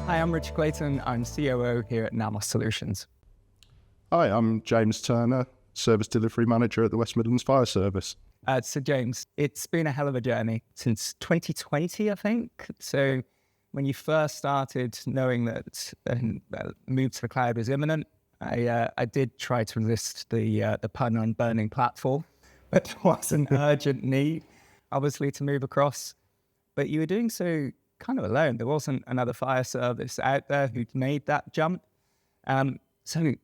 Hi, I'm Richard Clayton. I'm COO here at Namos Solutions. Hi, I'm James Turner, Service Delivery Manager at the West Midlands Fire Service. So James, it's been a hell of a journey since 2020, I think. So when you first started knowing that move to the cloud was imminent, I did try to resist the pun on burning platform, but there was an urgent need, obviously, to move across. But you were doing so kind of alone. There wasn't another fire service out there who'd made that jump. So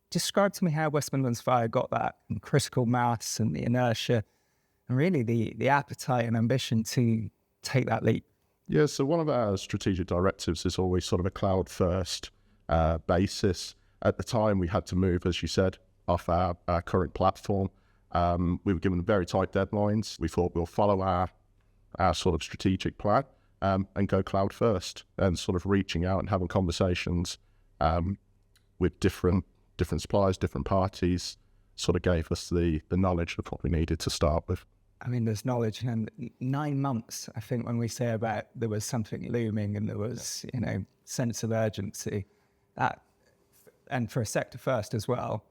describe to me how West Midlands Fire got that critical mass and the inertia and really the appetite and ambition to take that leap. Yeah, so one of our strategic directives is always sort of a cloud-first basis. At the time, we had to move, as you said, off our current platform. We were given very tight deadlines. We thought we'll follow our sort of strategic plan and go cloud first, and sort of reaching out and having conversations with different suppliers, different parties, sort of gave us the knowledge of what we needed to start with. I mean, there's knowledge, and 9 months, I think, when we say about there was something looming and there was, sense of urgency, and for a sector first as well.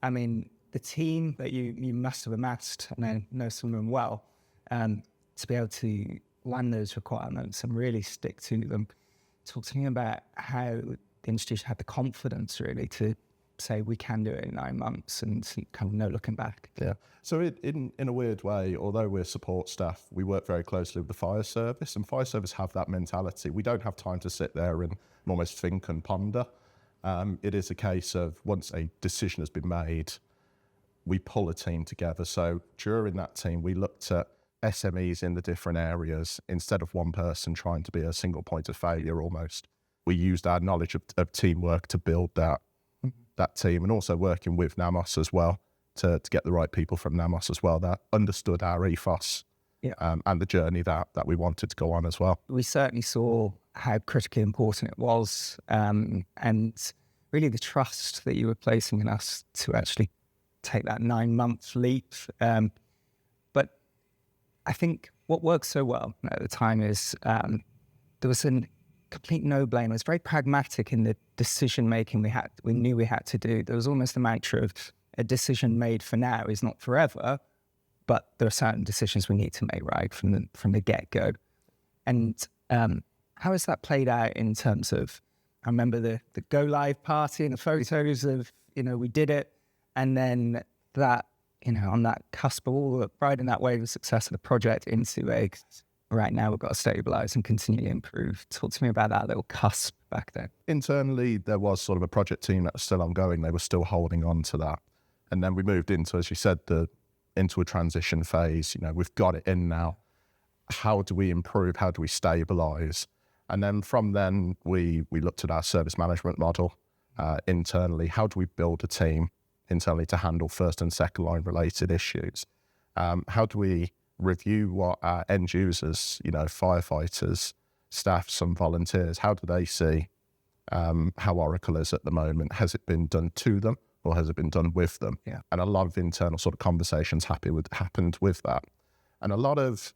I mean, the team that you must have amassed, and I know some of them well, to be able to land those requirements and really stick to them. Talk to me about how the institution had the confidence really to say we can do it in 9 months and kind of no looking back. Yeah. So in a weird way, although we're support staff, we work very closely with the fire service, and fire service have that mentality. We don't have time to sit there and almost think and ponder. It is a case of once a decision has been made, we pull a team together. So during that team, we looked at SMEs in the different areas instead of one person trying to be a single point of failure almost. We used our knowledge of teamwork to build that team, and also working with Namos as well to get the right people from Namos as well that understood our ethos and the journey that we wanted to go on as well. We certainly saw how critically important it was, and really the trust that you were placing in us to actually take that 9-month leap. But I think what worked so well at the time is there was a complete no-blame. It was very pragmatic in the decision-making we knew we had to do. There was almost a mantra of a decision made for now is not forever, but there are certain decisions we need to make right from the get-go. And how has that played out in terms of, I remember the go-live party and the photos of, we did it, and then that, on that cusp of all riding that wave of success of the project into right now we've got to stabilise and continually improve. Talk to me about that little cusp back then. Internally, there was sort of a project team that was still ongoing. They were still holding on to that. And then we moved into, as you said, into a transition phase. We've got it in now. How do we improve? How do we stabilise? And then from then, we looked at our service management model internally. How do we build a team internally to handle first and second line related issues? How do we review what our end users, firefighters, staff, some volunteers, how do they see how Oracle is at the moment? Has it been done to them or has it been done with them? Yeah. And a lot of internal sort of conversations happened with that. And a lot of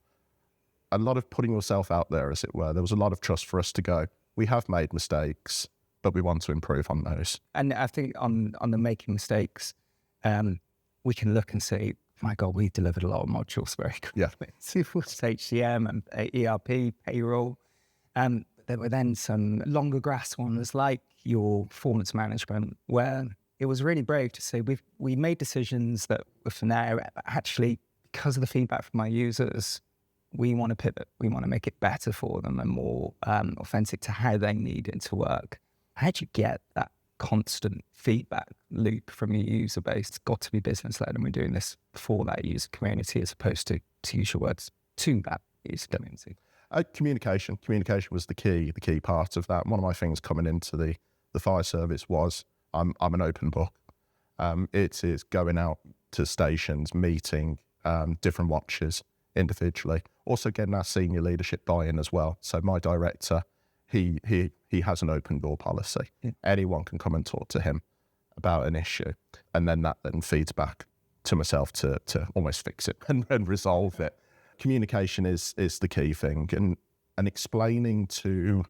putting yourself out there, as it were. There was a lot of trust for us to go, we have made mistakes, but we want to improve on those. And I think on the making mistakes, we can look and say, my God, we delivered a lot of modules very quickly. Yeah. HCM and ERP, payroll. There were then some longer grass ones like your performance management, where it was really brave to say we made decisions that were for now, actually, because of the feedback from our users, we want to pivot. We want to make it better for them and more authentic to how they need it to work. How'd you get that constant feedback loop from your user base? It's got to be business-led, and we're doing this for that user community as opposed to use your words, to that user community. Communication was the key part of that. One of my things coming into the fire service was I'm an open book. It is going out to stations, meeting different watches individually, also getting our senior leadership buy-in as well. So my director, he has an open door policy. Yeah. Anyone can come and talk to him about an issue, and then that feeds back to myself to almost fix it and resolve it. Communication is the key thing, and explaining to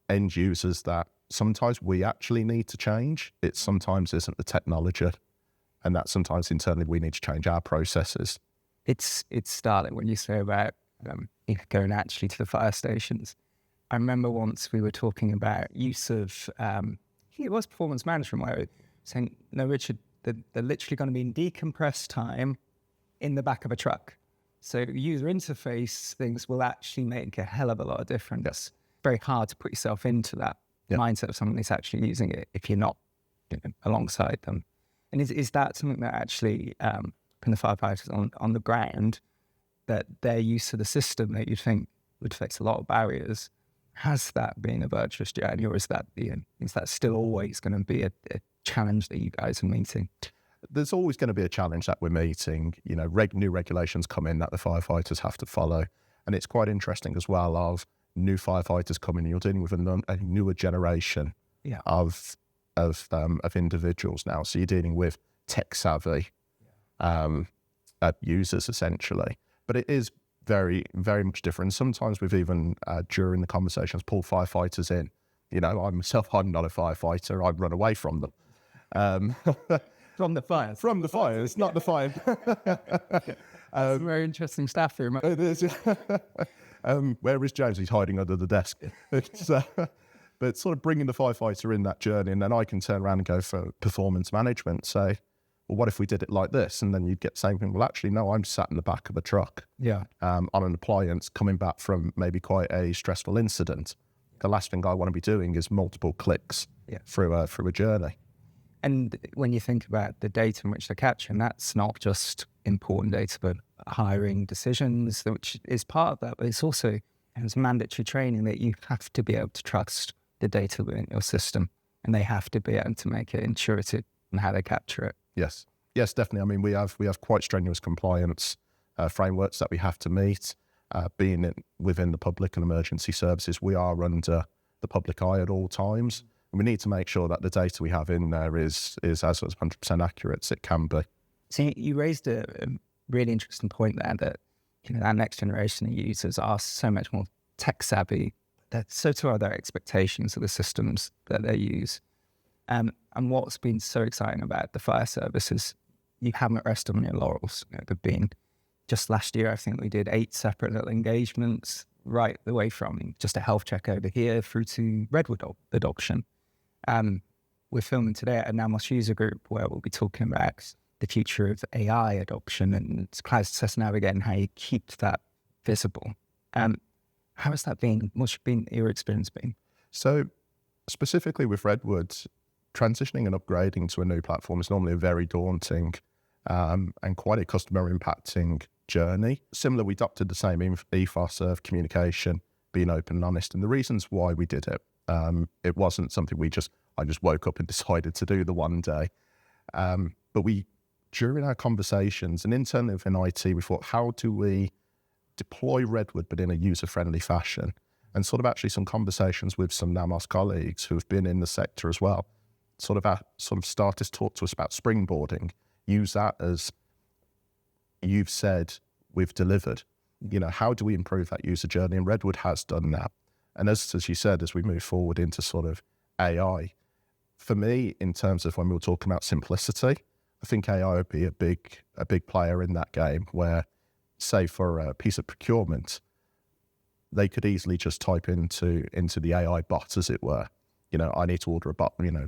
end users that sometimes we actually need to change. It sometimes isn't the technology, and that sometimes internally we need to change our processes. It's startling when you say about going actually to the fire stations. I remember once we were talking about use of, I think it was performance management, where we were saying, no, Richard, they're literally going to be in decompressed time in the back of a truck. So user interface things will actually make a hell of a lot of difference. It's very hard to put yourself into that mindset of someone who's actually using it if you're not alongside them. And is that something that actually, kind of firefighters on the ground, that their use of the system that you think would face a lot of barriers, has that been a virtuous journey, or is that still always going to be a challenge that you guys are meeting? There's always going to be a challenge that we're meeting. New regulations come in that the firefighters have to follow, and it's quite interesting as well. Of new firefighters coming, you're dealing with a newer generation of individuals now. So you're dealing with tech savvy users essentially, but it is very, very much different. Sometimes we've even during the conversations pulled firefighters in. I'm not a firefighter. I'd run away from them. From the fires. From the fires, not the fire. That's very interesting stuff here. It is. Where is James? He's hiding under the desk. But sort of bringing the firefighter in that journey, and then I can turn around and go for performance management, say, well, what if we did it like this? And then you'd get the same thing. Well, actually, no, I'm sat in the back of a truck on an appliance coming back from maybe quite a stressful incident. The last thing I want to be doing is multiple clicks through a journey. And when you think about the data in which they're capturing, that's not just important data, but hiring decisions, which is part of that, but it's also mandatory training that you have to be able to trust the data within your system, and they have to be able to make it intuitive in how they capture it. Yes, definitely. I mean, we have quite strenuous compliance frameworks that we have to meet. Being within the public and emergency services, we are under the public eye at all times. We need to make sure that the data we have in there is as 100% accurate as it can be. So you raised a really interesting point there, that our next generation of users are so much more tech savvy. That so too are their expectations of the systems that they use. And what's been so exciting about the fire service is you haven't rested on your laurels. There've been, just last year, I think we did 8 separate little engagements, right the way from just a health check over here through to redwood adoption. We're filming today at a Namos user group where we'll be talking about the future of AI adoption and cloud success navigating, how you keep that visible. How has that been? What's been your experience been? So specifically with Redwood, transitioning and upgrading to a new platform is normally a very daunting and quite a customer impacting journey. Similar, we adopted the same ethos of communication, being open and honest. And the reasons why we did it, it wasn't something I just woke up and decided to do the one day. But during our conversations and internally within IT, we thought, how do we deploy Redwood, but in a user-friendly fashion? And sort of actually some conversations with some Namos colleagues who have been in the sector as well, sort of started to talk to us about springboarding. Use that as, you've said, we've delivered. How do we improve that user journey? And Redwood has done that. And as you said, as we move forward into sort of AI, for me, in terms of when we were talking about simplicity, I think AI would be a big player in that game, where, say for a piece of procurement, they could easily just type into the AI bot, as it were, I need to order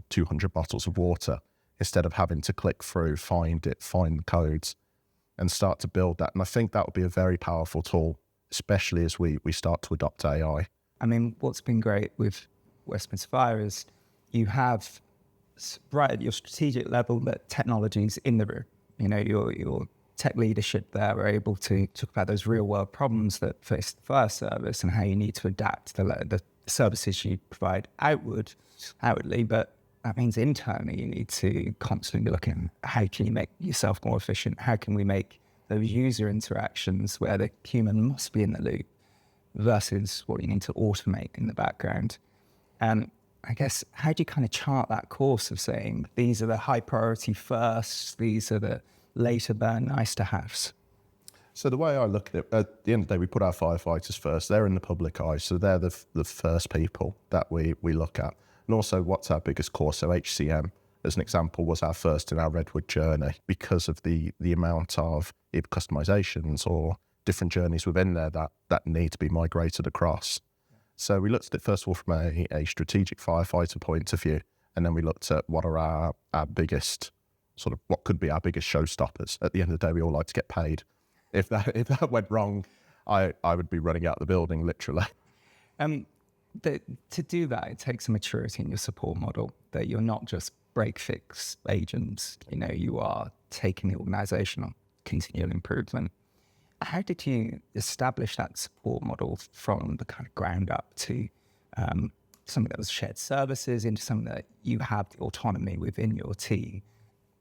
200 bottles of water, instead of having to click through, find the codes, and start to build that. And I think that would be a very powerful tool, especially as we start to adopt AI. I mean, what's been great with Westminster Fire is you have, right at your strategic level, that technology's in the room. Your tech leadership there are able to talk about those real world problems that face the fire service and how you need to adapt the services you provide outwardly, but that means internally you need to constantly look at how can you make yourself more efficient? How can we make those user interactions where the human must be in the loop versus what you need to automate in the background? I guess, how do you kind of chart that course of saying, these are the high priority first, these are the later burn nice to haves? So the way I look at it, at the end of the day, we put our firefighters first. They're in the public eye, so they're the first people that we look at. And also, what's our biggest course? So HCM, as an example, was our first in our Redwood journey because of the amount of either customizations or different journeys within there that need to be migrated across. So we looked at it first of all from a strategic firefighter point of view, and then we looked at what are our biggest, sort of what could be our biggest showstoppers. At the end of the day, we all like to get paid. If that went wrong, I would be running out of the building, literally. To do that, it takes a maturity in your support model, that you're not just break fix agents, you are taking the organisation on continual improvement. How did you establish that support model from the kind of ground up to something that was shared services into something that you have the autonomy within your team,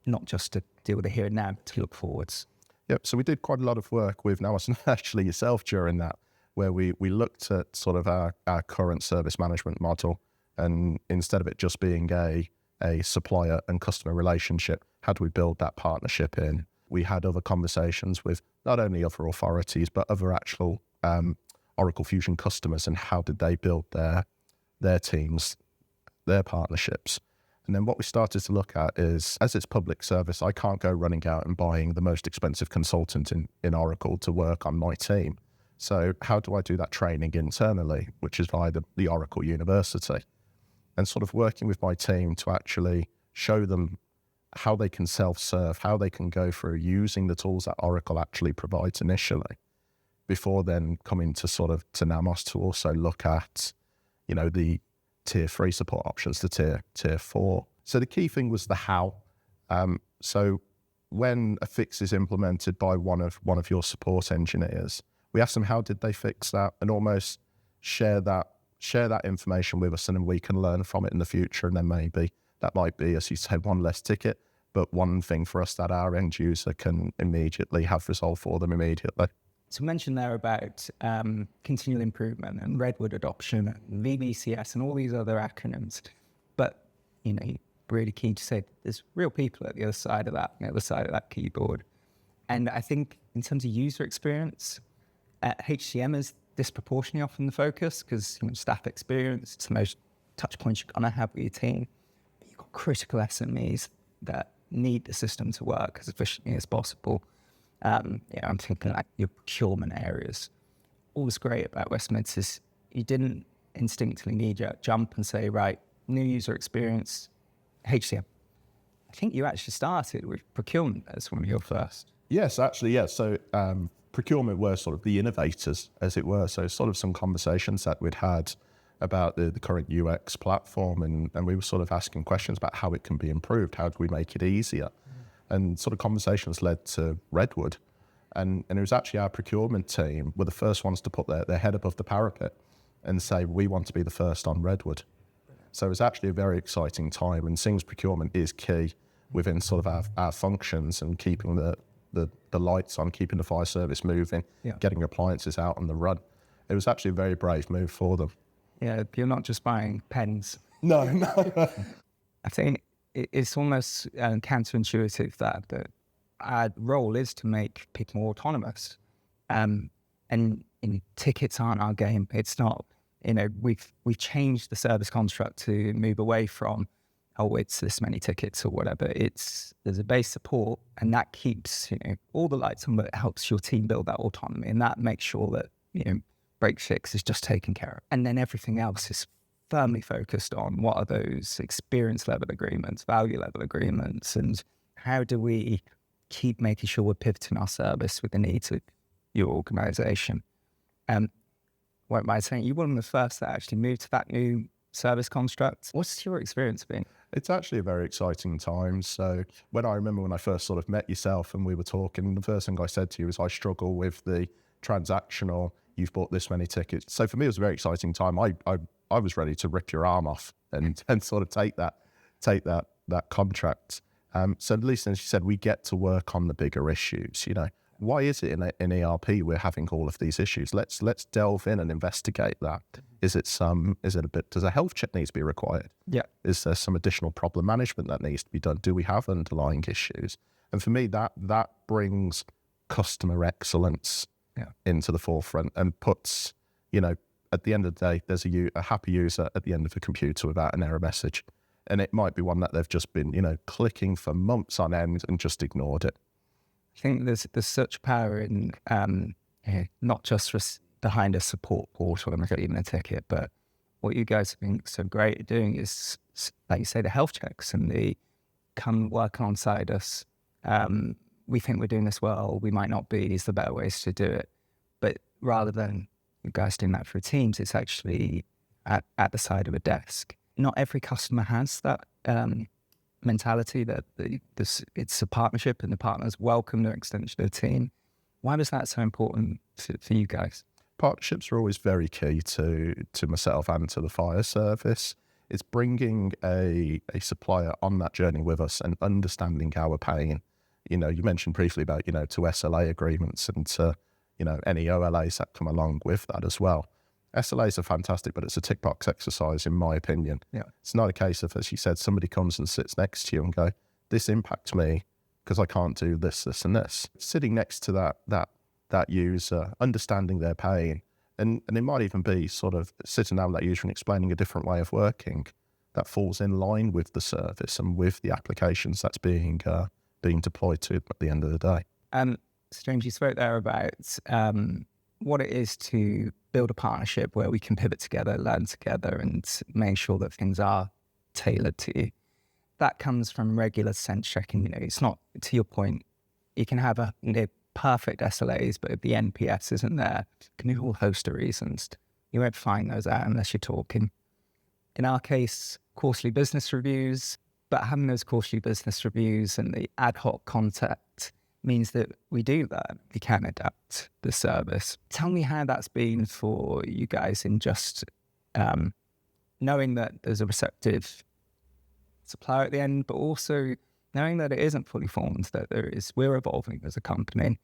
not just to deal with the here and now, but to look forwards? Yep. So we did quite a lot of work with Namos and actually yourself during that, where we looked at sort of our current service management model, and instead of it just being a supplier and customer relationship, how do we build that partnership in? We had other conversations with not only other authorities, but other actual Oracle Fusion customers, and how did they build their teams, their partnerships. And then what we started to look at is, as it's public service, I can't go running out and buying the most expensive consultant in Oracle to work on my team. So how do I do that training internally, which is via the Oracle University? And sort of working with my team to actually show them how they can self-serve, how they can go through using the tools that Oracle actually provides initially, before then coming to sort of to Namos to also look at, the tier 3 support options, the tier 4. So the key thing was the how. So when a fix is implemented by one of your support engineers, we ask them how did they fix that, and almost share that information with us, and then we can learn from it in the future. And then maybe that might be, as you said, one less ticket, but one thing for us that our end user can immediately have resolved for them immediately. So you mentioned there about continual improvement and Redwood adoption and VBCS and all these other acronyms, but really key to say there's real people at the other side of that keyboard. And I think in terms of user experience, HCM is disproportionately often the focus, because staff experience, it's the most touch points you're going to have with your team. But you've got critical SMEs that need the system to work as efficiently as possible. I'm thinking like your procurement areas. All that's great about West Mids is you didn't instinctively need to jump and say, right, new user experience, HCM. I think you actually started with procurement as one of your first. Yes, actually, yes. So procurement were sort of the innovators, as it were. So sort of some conversations that we'd had about the current UX platform, and we were sort of asking questions about how it can be improved, how do we make it easier? And sort of conversations led to Redwood. And it was actually our procurement team were the first ones to put their head above the parapet and say, we want to be the first on Redwood. So it was actually a very exciting time, and Sing's procurement is key within sort of our functions and keeping the lights on, keeping the fire service moving, getting appliances out on the run. It was actually a very brave move for them. Yeah, you're not just buying pens. No. I think it's almost counterintuitive that our role is to make people more autonomous. And tickets aren't our game. It's not, we've changed the service construct to move away from, it's this many tickets or whatever. There's a base support, and that keeps, all the lights on, but it helps your team build that autonomy, and that makes sure that, break fix is just taken care of. And then everything else is firmly focused on what are those experience level agreements, value level agreements, and how do we keep making sure we're pivoting our service with the needs of your organisation. What am I saying? You were one of the first that actually moved to that new service construct. What's your experience been? It's actually a very exciting time. So when I first sort of met yourself and we were talking, the first thing I said to you is I struggle with the transactional, you've bought this many tickets. So for me, it was a very exciting time. I was ready to rip your arm off and sort of take that contract. So at least, as you said, we get to work on the bigger issues. Why is it in ERP we're having all of these issues? Let's delve in and investigate that. Is it does a health check need to be required? Yeah. Is there some additional problem management that needs to be done? Do we have underlying issues? And for me, that brings customer excellence Yeah. into the forefront and puts, you know, at the end of the day, there's a happy user at the end of the computer without an error message. And it might be one that they've just been, you know, clicking for months on end and just ignored it. I think there's such power in not just behind a support portal and even a ticket, but what you guys have been so great at doing is, like you say, the health checks and the come work alongside us. We think we're doing this well. We might not be. Is the better ways to do it. But rather than you guys doing that through Teams, it's actually at the side of a desk. Not every customer has that mentality that it's a partnership and the partners welcome their extension of the team. Why was that so important for you guys? Partnerships are always very key to myself and to the fire service. It's bringing a supplier on that journey with us and understanding our pain. You know, you mentioned briefly about, you know, to SLA agreements and to, you know, any OLAs that come along with that as well. SLAs are fantastic, but it's a tick box exercise, in my opinion. Yeah. It's not a case of, as you said, somebody comes and sits next to you and go, this impacts me because I can't do this, this, and this. Sitting next to that user, understanding their pain, and it might even be sort of sitting down with that user and explaining a different way of working that falls in line with the service and with the applications that's being deployed to at the end of the day. So James, you spoke there about what it is to build a partnership where we can pivot together, learn together, and make sure that things are tailored to you. That comes from regular sense checking. You know, it's not, to your point, you can have perfect SLAs, but if the NPS isn't there, it can be a whole host of reasons. You won't find those out unless you're talking. In our case, quarterly business reviews, but having those quarterly business reviews and the ad hoc contact means that we do that. We can adapt the service. Tell me how that's been for you guys in just knowing that there's a receptive supplier at the end, but also knowing that it isn't fully formed, that we're evolving as a company,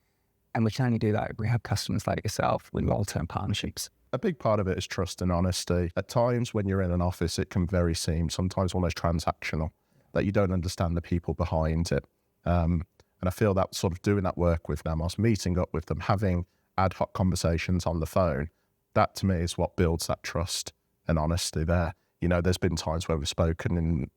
and we can only do that if we have customers like yourself with long-term partnerships. A big part of it is trust and honesty. At times when you're in an office, it can very seem sometimes almost transactional, that you don't understand the people behind it. And I feel that sort of doing that work with Namos, meeting up with them, having ad hoc conversations on the phone, that to me is what builds that trust and honesty there. You know, there's been times where we've spoken in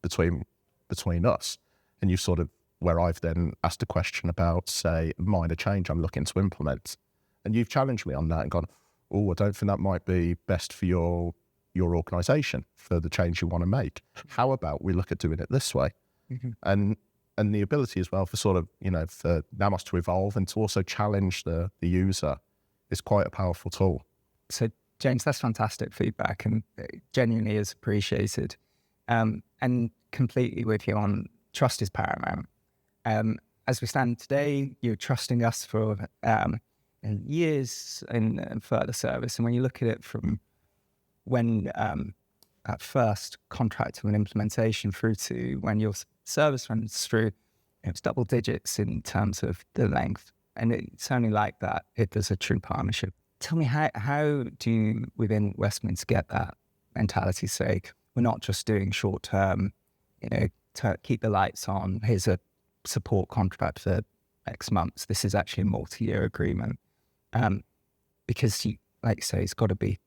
between us, and you sort of, where I've then asked a question about, say, a minor change I'm looking to implement, and you've challenged me on that and gone, oh, I don't think that might be best for your organisation for the change you want to make. How about we look at doing it this way? Mm-hmm. And the ability as well for sort of, you know, for Namos to evolve and to also challenge the user is quite a powerful tool. So, James, that's fantastic feedback and genuinely is appreciated. And completely with you on trust is paramount. As we stand today, you're trusting us for years in further service. And when you look at it from when at first contract to an implementation through to when your service runs through, it's double digits in terms of the length. And it's only like that if there's a true partnership. Tell me, how do you within Westminster get that mentality, say, we're not just doing short term, you know, to keep the lights on, here's a support contract for X months. This is actually a multi-year agreement. Because like you say, it's got to be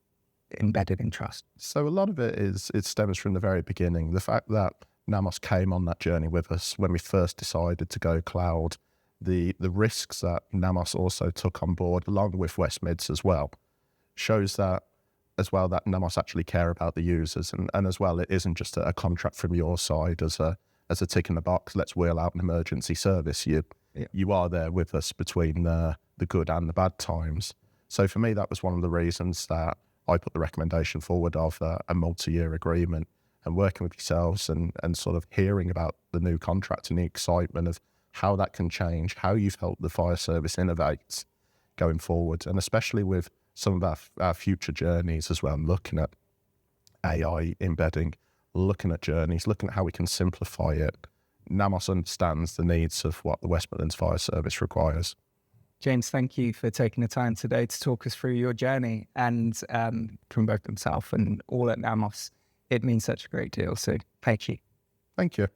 embedded in trust. So a lot of it stems from the very beginning. The fact that Namos came on that journey with us when we first decided to go cloud, the risks that Namos also took on board along with West Mids as well, shows that as well that Namos actually care about the users, and as well it isn't just a contract from your side as a tick in the box, let's wheel out an emergency service. You are there with us between the good and the bad times. So for me, that was one of the reasons that I put the recommendation forward of a multi-year agreement, and working with yourselves and sort of hearing about the new contract and the excitement of how that can change, how you've helped the fire service innovate going forward, and especially with some of our future journeys as well, looking at AI embedding, looking at journeys, looking at how we can simplify it. Namos understands the needs of what the West Midlands Fire Service requires. James, thank you for taking the time today to talk us through your journey, and from both himself and all at Namos. It means such a great deal. So thank you. Thank you.